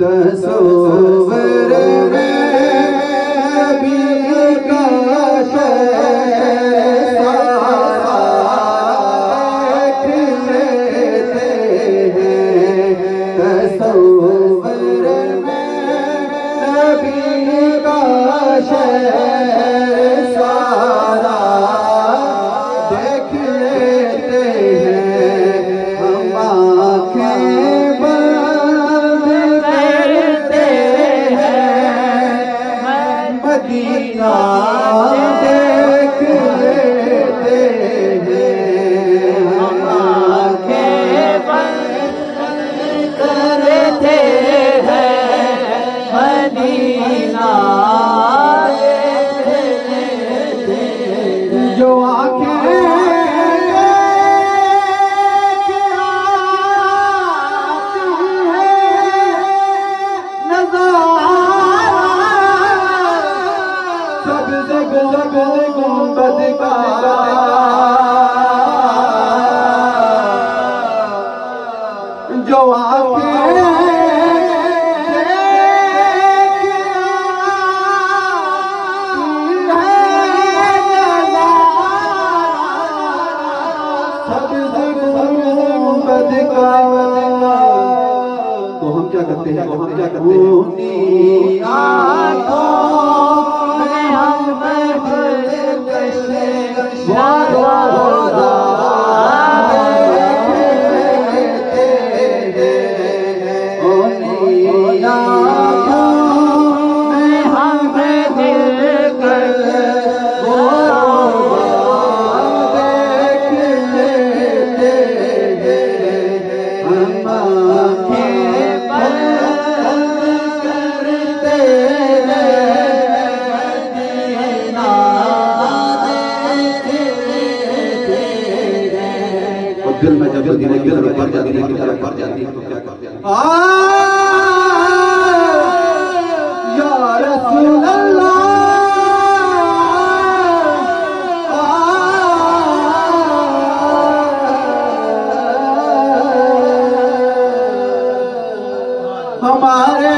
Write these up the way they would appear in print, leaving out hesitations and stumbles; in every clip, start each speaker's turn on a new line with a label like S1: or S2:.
S1: तस्वीर में नबी का शहर देख लेते हैं। तस्वीर में नबी का शहर सारा देख लेते हैं। हम आँखें बंद करते हैं, मदीना देख लेते हैं। हम आँखें बंद करते हैं, मदीना जो आँखें गुंबद का जो आँखें तो हम क्या करते हैं? दिल में जब दिल की तरफ बढ़ जाती है तो क्या करते हैं? या रसूल अल्लाह हमारे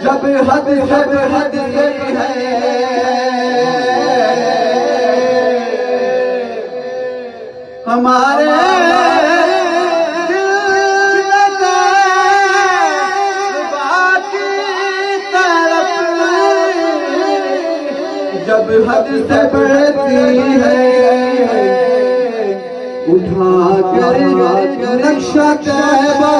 S1: जब हद है हमारे बाकी तरफ, जब हद से बढ़ती है उठा कर नक्शा तैबा